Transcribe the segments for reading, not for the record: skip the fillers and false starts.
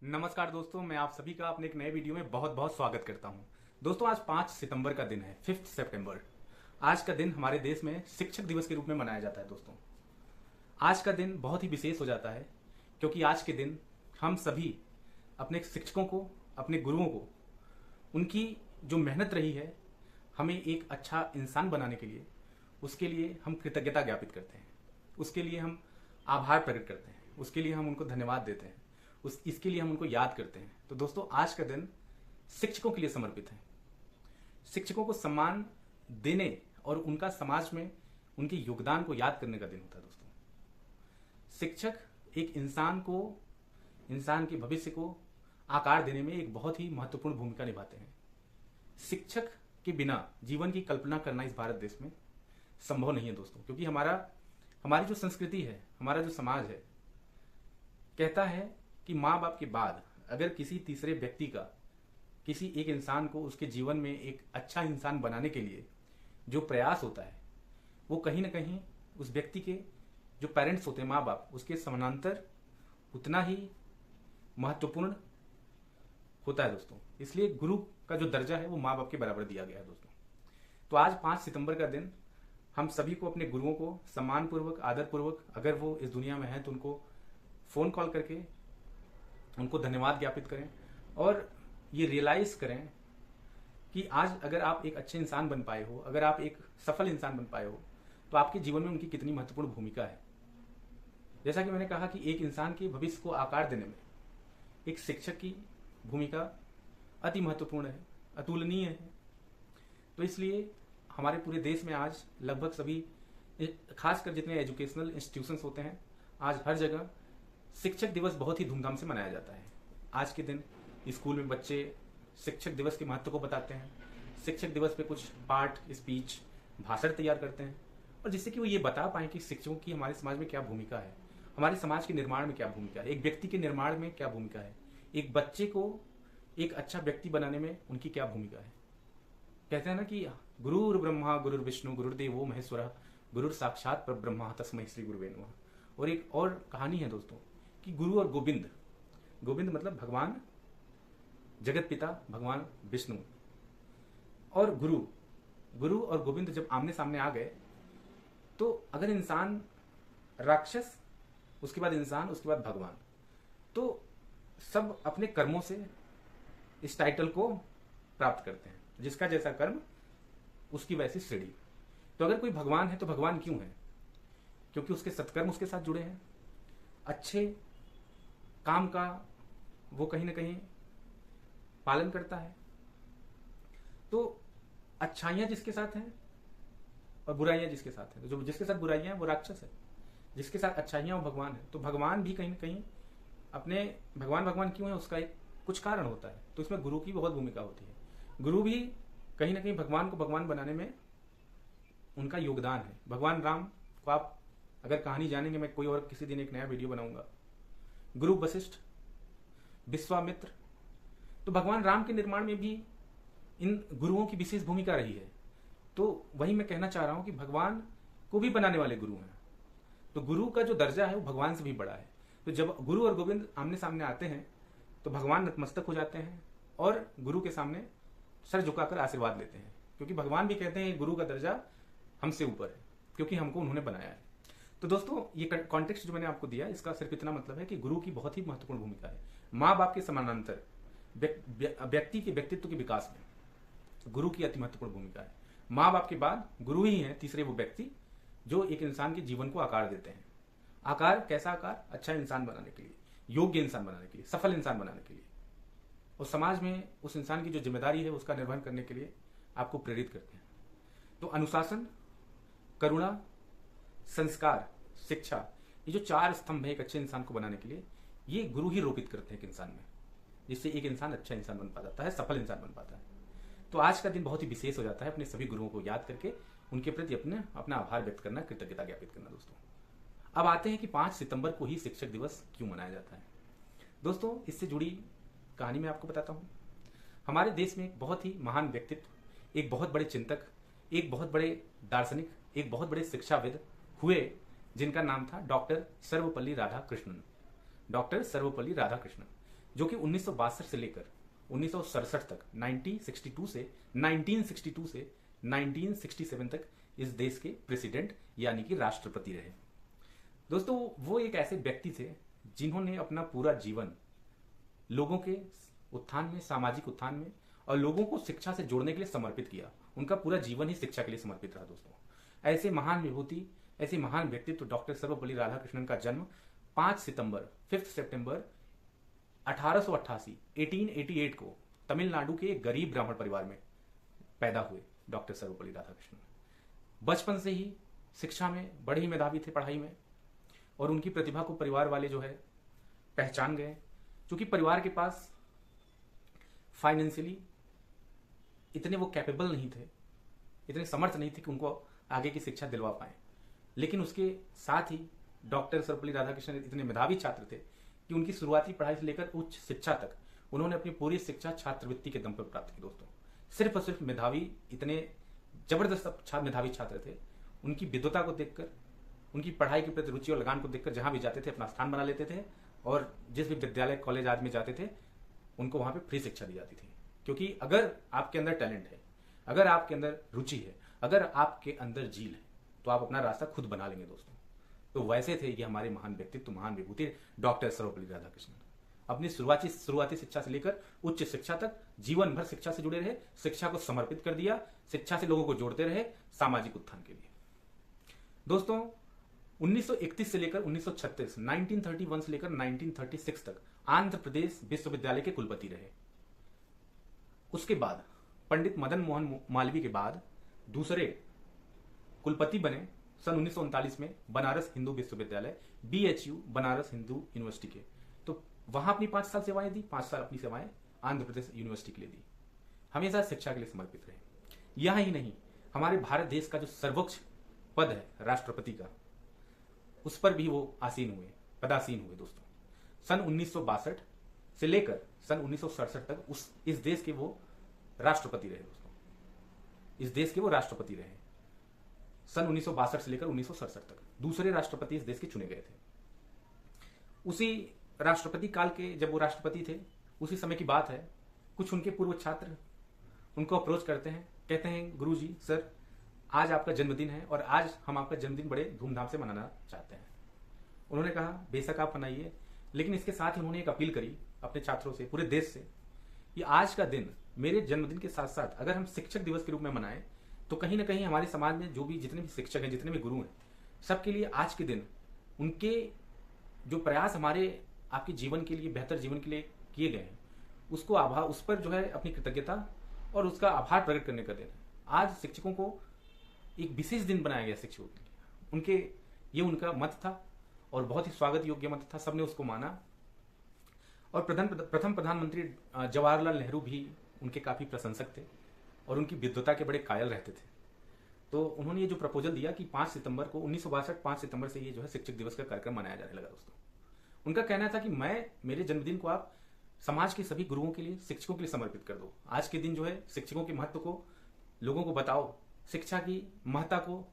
नमस्कार दोस्तों, मैं आप सभी का अपने एक नए वीडियो में बहुत बहुत स्वागत करता हूं। दोस्तों, आज 5 सितंबर का दिन है, 5 सितंबर। आज का दिन हमारे देश में शिक्षक दिवस के रूप में मनाया जाता है। दोस्तों, आज का दिन बहुत ही विशेष हो जाता है क्योंकि आज के दिन हम सभी अपने शिक्षकों को, अपने गुरुओं को, उनकी जो मेहनत रही है हमें एक अच्छा इंसान बनाने के लिए, उसके लिए हम कृतज्ञता ज्ञापित करते हैं, उसके लिए हम आभार प्रकट करते हैं, उसके लिए हम उनको धन्यवाद देते हैं, इसके लिए हम उनको याद करते हैं। तो दोस्तों, आज का दिन शिक्षकों के लिए समर्पित है। शिक्षकों को सम्मान देने और उनका समाज में उनके योगदान को याद करने का दिन होता है। दोस्तों, शिक्षक एक इंसान को, इंसान के भविष्य को आकार देने में एक बहुत ही महत्वपूर्ण भूमिका निभाते हैं। शिक्षक के बिना जीवन की कल्पना करना इस भारत देश में संभव नहीं है दोस्तों, क्योंकि हमारी जो संस्कृति है, हमारा जो समाज है, कहता है कि माँ बाप के बाद अगर किसी तीसरे व्यक्ति का, किसी एक इंसान को उसके जीवन में एक अच्छा इंसान बनाने के लिए जो प्रयास होता है, वो कहीं ना कहीं उस व्यक्ति के जो पेरेंट्स होते हैं, माँ बाप, उसके समानांतर उतना ही महत्वपूर्ण होता है दोस्तों। इसलिए गुरु का जो दर्जा है वो माँ बाप के बराबर दिया गया है दोस्तों। तो आज 5 सितंबर का दिन हम सभी को अपने गुरुओं को सम्मानपूर्वक, आदरपूर्वक, अगर वो इस दुनिया में है तो उनको फोन कॉल करके उनको धन्यवाद ज्ञापित करें और ये रियलाइज करें कि आज अगर आप एक अच्छे इंसान बन पाए हो, अगर आप एक सफल इंसान बन पाए हो, तो आपके जीवन में उनकी कितनी महत्वपूर्ण भूमिका है। जैसा कि मैंने कहा कि एक इंसान के भविष्य को आकार देने में एक शिक्षक की भूमिका अति महत्वपूर्ण है, अतुलनीय है। तो इसलिए हमारे पूरे देश में आज लगभग सभी, खासकर जितने एजुकेशनल इंस्टीट्यूशंस होते हैं, आज हर जगह शिक्षक दिवस बहुत ही धूमधाम से मनाया जाता है। आज के दिन स्कूल में बच्चे शिक्षक दिवस के महत्व को बताते हैं। शिक्षक दिवस पे कुछ पाठ, स्पीच, भाषण तैयार करते हैं, और जिससे कि वो ये बता पाए कि शिक्षकों की हमारे समाज में क्या भूमिका है, हमारे समाज के निर्माण में क्या भूमिका है, एक व्यक्ति के निर्माण में क्या भूमिका है, एक बच्चे को एक अच्छा व्यक्ति बनाने में उनकी क्या भूमिका है। कहते हैं ना कि गुरुर् ब्रह्मा गुरुर्विष्णु गुरुर्देवो महेश्वरः गुरुर् साक्षात् परब्रह्म तस्मै श्री गुरुवे नमः। और एक और कहानी है दोस्तों कि गुरु और गोविंद, गोविंद मतलब भगवान जगत पिता, भगवान विष्णु, और गुरु और गोविंद जब आमने सामने आ गए, तो अगर इंसान राक्षस, उसके बाद इंसान, उसके बाद भगवान, तो सब अपने कर्मों से इस टाइटल को प्राप्त करते हैं। जिसका जैसा कर्म उसकी वैसी श्रेणी। तो अगर कोई भगवान है तो भगवान क्यों है? क्योंकि उसके सत्कर्म उसके साथ जुड़े हैं, अच्छे काम का वो कहीं ना कहीं पालन करता है। तो अच्छाइयां जिसके साथ हैं और बुराइयां जिसके साथ हैं, तो जो जिसके साथ बुराइयां हैं वो राक्षस है, जिसके साथ अच्छाइयां वो भगवान है। तो भगवान भी कहीं ना कहीं अपने भगवान क्यों है, उसका एक कुछ कारण होता है। तो इसमें गुरु की बहुत भूमिका होती है। गुरु भी कहीं ना कहीं भगवान को भगवान बनाने में उनका योगदान है। भगवान राम को आप अगर कहानी जानेंगे, मैं कोई और किसी दिन एक नया वीडियो बनाऊंगा, गुरु वशिष्ठ, विश्वामित्र, तो भगवान राम के निर्माण में भी इन गुरुओं की विशेष भूमिका रही है। तो वही मैं कहना चाह रहा हूं कि भगवान को भी बनाने वाले गुरु हैं। तो गुरु का जो दर्जा है वो भगवान से भी बड़ा है। तो जब गुरु और गोविंद आमने सामने आते हैं तो भगवान नतमस्तक हो जाते हैं और गुरु के सामने सर झुकाकर आशीर्वाद लेते हैं, क्योंकि भगवान भी कहते हैं गुरु का दर्जा हमसे ऊपर है, क्योंकि हमको उन्होंने बनाया है। तो दोस्तों, ये कॉन्टेक्स्ट जो मैंने आपको दिया, इसका सिर्फ इतना मतलब है कि गुरु की बहुत ही महत्वपूर्ण भूमिका है। माँ बाप के समानांतर व्यक्ति के व्यक्तित्व के विकास में गुरु की अति महत्वपूर्ण भूमिका है। माँ बाप के बाद गुरु ही है तीसरे वो व्यक्ति जो एक इंसान के जीवन को आकार देते हैं। आकार कैसा आकार? अच्छा इंसान बनाने के लिए, योग्य इंसान बनाने के लिए, सफल इंसान बनाने के लिए, और समाज में उस इंसान की जो जिम्मेदारी है उसका निर्वहन करने के लिए आपको प्रेरित करते हैं। तो अनुशासन, करुणा, संस्कार, शिक्षा, ये जो 4 स्तंभ है एक अच्छे इंसान को बनाने के लिए, ये गुरु ही रोपित करते हैं एक इंसान में, जिससे एक इंसान अच्छा इंसान बन पाता है, सफल इंसान बन पाता है। तो आज का दिन बहुत ही विशेष हो जाता है अपने सभी गुरुओं को याद करके उनके प्रति अपना आभार व्यक्त करना, कृतज्ञता ज्ञापित करना। दोस्तों, अब आते हैं कि 5 सितंबर को ही शिक्षक दिवस क्यों मनाया जाता है। दोस्तों, इससे जुड़ी कहानी मैं आपको बताता हूं। हमारे देश में एक बहुत ही महान व्यक्तित्व, एक बहुत बड़े चिंतक, एक बहुत बड़े दार्शनिक, एक बहुत बड़े शिक्षाविद हुए, जिनका नाम था डॉक्टर सर्वपल्ली राधाकृष्णन। डॉक्टर सर्वपल्ली राधाकृष्णन, जो कि 1962 से लेकर 1967 तक 1962 से 1967 तक इस देश के प्रेसिडेंट यानी कि राष्ट्रपति रहे। दोस्तों, वो एक ऐसे व्यक्ति थे जिन्होंने अपना पूरा जीवन लोगों के उत्थान में, सामाजिक उत्थान में और लोगों को शिक्षा से जोड़ने के लिए समर्पित किया। उनका पूरा जीवन ही शिक्षा के लिए समर्पित रहा। दोस्तों, ऐसे महान विभूति, ऐसे महान व्यक्तित्व डॉक्टर सर्वपल्ली राधाकृष्णन का जन्म 5 सितंबर 1888 को तमिलनाडु के एक गरीब ब्राह्मण परिवार में पैदा हुए डॉक्टर सर्वपल्ली राधाकृष्णन। बचपन से ही शिक्षा में बड़े ही मेधावी थे, पढ़ाई में, और उनकी प्रतिभा को परिवार वाले जो है पहचान गए। क्योंकि परिवार के पास फाइनेंशियली इतने वो कैपेबल नहीं थे, इतने समर्थ नहीं थे कि उनको आगे की शिक्षा दिलवा पाए। लेकिन उसके साथ ही डॉक्टर सर्वपल्ली राधाकृष्णन इतने मेधावी छात्र थे कि उनकी शुरुआती पढ़ाई से लेकर उच्च शिक्षा तक उन्होंने अपनी पूरी शिक्षा छात्रवृत्ति के दम पर प्राप्त की। दोस्तों, सिर्फ और सिर्फ मेधावी, इतने जबरदस्त मेधावी छात्र थे। उनकी विद्वता को देखकर, उनकी पढ़ाई के प्रति रुचि और लगान को देखकर जहां भी जाते थे अपना स्थान बना लेते थे, और जिस भी विद्यालय, कॉलेज आदि में जाते थे उनको वहां पे फ्री शिक्षा दी जाती थी। क्योंकि अगर आपके अंदर टैलेंट है, अगर आपके अंदर रुचि है, अगर आपके अंदर जील है, तो आप अपना रास्ता खुद बना लेंगे। दोस्तों, तो वैसे थे ये हमारे महान व्यक्तित्व, महान विभूति डॉक्टर सर्वपल्ली राधाकृष्णन। अपनी शुरुआती शिक्षा से लेकर उच्च शिक्षा तक जीवन भर शिक्षा से जुड़े रहे, शिक्षा को समर्पित कर दिया, शिक्षा से लोगों को जोड़ते रहे सामाजिक उत्थान के लिए। दोस्तों, 1931 से लेकर 1936, 1931 से लेकर 1936 तक आंध्र प्रदेश विश्वविद्यालय के कुलपति रहे। उसके बाद पंडित मदन मोहन मालवीय के बाद दूसरे कुलपति बने सन 1939 में बनारस हिंदू विश्वविद्यालय, BHU, बनारस हिंदू यूनिवर्सिटी के। तो वहां अपनी 5 साल सेवाएं दी, 5 साल अपनी सेवाएं आंध्र प्रदेश यूनिवर्सिटी के लिए दी। हमेशा शिक्षा के लिए समर्पित रहे। यहां ही नहीं, हमारे भारत देश का जो सर्वोच्च पद है राष्ट्रपति का, उस पर भी वो पदासीन हुए। दोस्तों, सन 1962 से लेकर सन 1967 तक इस देश के वो राष्ट्रपति रहे। दोस्तों, इस देश के वो राष्ट्रपति रहे। सन 1962 से लेकर 1967 तक दूसरे राष्ट्रपति इस देश के चुने गए थे। उसी राष्ट्रपति काल के जब वो राष्ट्रपति थे, उसी समय की बात है, कुछ उनके पूर्व छात्र उनको अप्रोच करते हैं, कहते हैं, गुरुजी सर, आज आपका जन्मदिन है और आज हम आपका जन्मदिन बड़े धूमधाम से मनाना चाहते हैं। उन्होंने कहा बेशक आप मनाइए, लेकिन इसके साथ ही उन्होंने एक अपील करी अपने छात्रों से, पूरे देश से, कि आज का दिन मेरे जन्मदिन के साथ साथ अगर हम शिक्षक दिवस के रूप में मनाएं तो कहीं ना कहीं हमारे समाज में जो भी जितने भी शिक्षक हैं, जितने भी गुरु हैं, सबके लिए आज के दिन उनके जो प्रयास हमारे आपके जीवन के लिए, बेहतर जीवन के लिए किए गए हैं, उसको उस पर जो है अपनी कृतज्ञता और उसका आभार प्रकट करने का दिन है। आज शिक्षकों को एक विशेष दिन बनाया गया शिक्षकों के लिए। ये उनका मत था और बहुत ही स्वागत योग्य मत था, सबने उसको माना। और प्रथम प्रधानमंत्री जवाहरलाल नेहरू भी उनके काफी प्रशंसक थे और उनकी विद्वता के बड़े कायल रहते थे। तो उन्होंने ये जो प्रपोजल दिया कि 5 सितंबर को 5 सितंबर से ये जो है शिक्षक दिवस का कार्यक्रम मनाया जाने लगा। दोस्तों, उनका कहना था कि मेरे जन्मदिन को आप समाज के सभी गुरुओं के लिए, शिक्षकों के लिए समर्पित कर दो। आज के दिन जो है शिक्षकों के महत्व को लोगों को बताओ, शिक्षा की महत्ता को,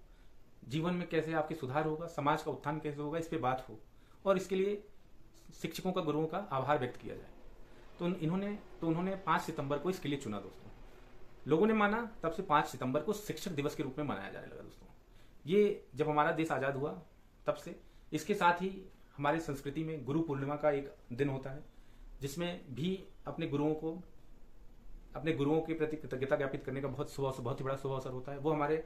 जीवन में कैसे आपके सुधार होगा, समाज का उत्थान कैसे होगा, इस पे बात हो, और इसके लिए शिक्षकों का, गुरुओं का आभार व्यक्त किया जाए। तो उन्होंने 5 सितंबर को इसके लिए चुना। दोस्तों, लोगों ने माना, तब से 5 सितंबर को शिक्षक दिवस के रूप में मनाया जाने लगा। दोस्तों, ये जब हमारा देश आजाद हुआ तब से, इसके साथ ही हमारी संस्कृति में गुरु पूर्णिमा का एक दिन होता है, जिसमें भी अपने गुरुओं के प्रति कृतज्ञता ज्ञापित करने का बहुत ही बड़ा शुभ अवसर होता है। वो हमारे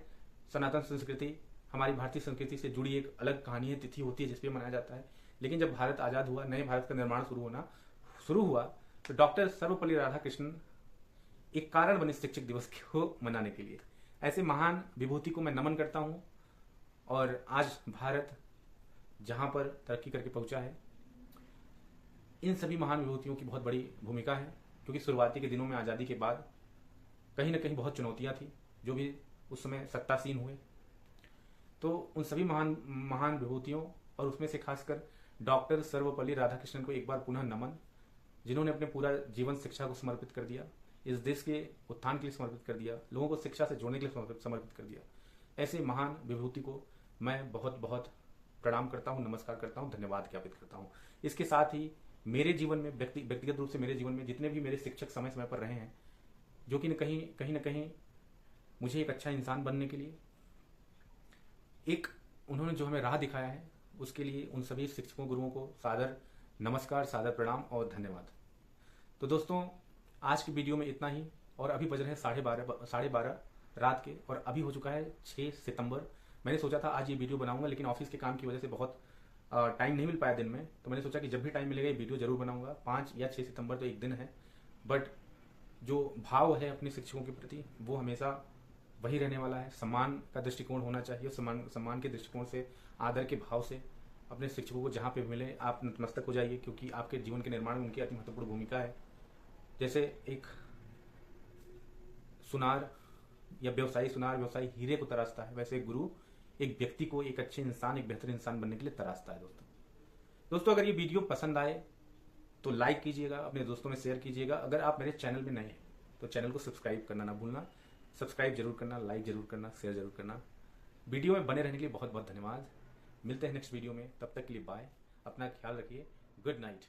सनातन संस्कृति, हमारी भारतीय संस्कृति से जुड़ी एक अलग कहानी है, तिथि होती है जिसपे मनाया जाता है। लेकिन जब भारत आजाद हुआ, नए भारत का निर्माण शुरू हुआ, तो डॉक्टर सर्वपल्ली राधाकृष्णन एक कारण बने शिक्षक दिवस को मनाने के लिए। ऐसे महान विभूति को मैं नमन करता हूं। और आज भारत जहां पर तरक्की करके पहुंचा है, इन सभी महान विभूतियों की बहुत बड़ी भूमिका है। क्योंकि शुरुआती के दिनों में, आज़ादी के बाद, कहीं ना कहीं बहुत चुनौतियां थी, जो भी उस समय सत्तासीन हुए। तो उन सभी महान विभूतियों, और उसमें से खासकर डॉक्टर सर्वपल्ली राधाकृष्णन को एक बार पुनः नमन, जिन्होंने अपने पूरा जीवन शिक्षा को समर्पित कर दिया, इस देश के उत्थान के लिए समर्पित कर दिया, लोगों को शिक्षा से जोड़ने के लिए समर्पित कर दिया। ऐसे महान विभूति को मैं बहुत बहुत प्रणाम करता हूँ, नमस्कार करता हूँ, धन्यवाद ज्ञापित करता हूँ। इसके साथ ही मेरे जीवन में व्यक्तिगत रूप से मेरे जीवन में जितने भी मेरे शिक्षक समय समय पर रहे हैं, जो कि कहीं ना कहीं मुझे एक अच्छा इंसान बनने के लिए एक उन्होंने जो हमें राह दिखाया है, उसके लिए उन सभी शिक्षकों गुरुओं को सादर नमस्कार, सादर प्रणाम और धन्यवाद। तो दोस्तों, आज की वीडियो में इतना ही। और अभी बज रहे हैं 12:30 रात के, और अभी हो चुका है 6 सितंबर। मैंने सोचा था आज ये वीडियो बनाऊंगा, लेकिन ऑफिस के काम की वजह से बहुत टाइम नहीं मिल पाया दिन में। तो मैंने सोचा कि जब भी टाइम मिलेगा ये वीडियो जरूर बनाऊंगा। 5 या 6 सितंबर तो एक दिन है, बट जो भाव है अपने शिक्षकों के प्रति वो हमेशा वही रहने वाला है। सम्मान का दृष्टिकोण होना चाहिए। सम्मान के दृष्टिकोण से, आदर के भाव से अपने शिक्षकों को जहाँ पे मिले आप नतमस्तक हो जाइए, क्योंकि आपके जीवन के निर्माण में उनकी अति महत्वपूर्ण भूमिका है। जैसे एक सुनार या व्यवसायी हीरे को तराशता है, वैसे गुरु एक व्यक्ति को एक अच्छे इंसान, एक बेहतर इंसान बनने के लिए तराशता है। दोस्तों, अगर ये वीडियो पसंद आए तो लाइक कीजिएगा, अपने दोस्तों में शेयर कीजिएगा। अगर आप मेरे चैनल में नए हैं तो चैनल को सब्सक्राइब करना ना भूलना। सब्सक्राइब जरूर करना, लाइक जरूर करना, शेयर जरूर करना। वीडियो में बने रहने के लिए बहुत बहुत धन्यवाद। मिलते हैं नेक्स्ट वीडियो में, तब तक के लिए बाय। अपना ख्याल रखिए। Good night.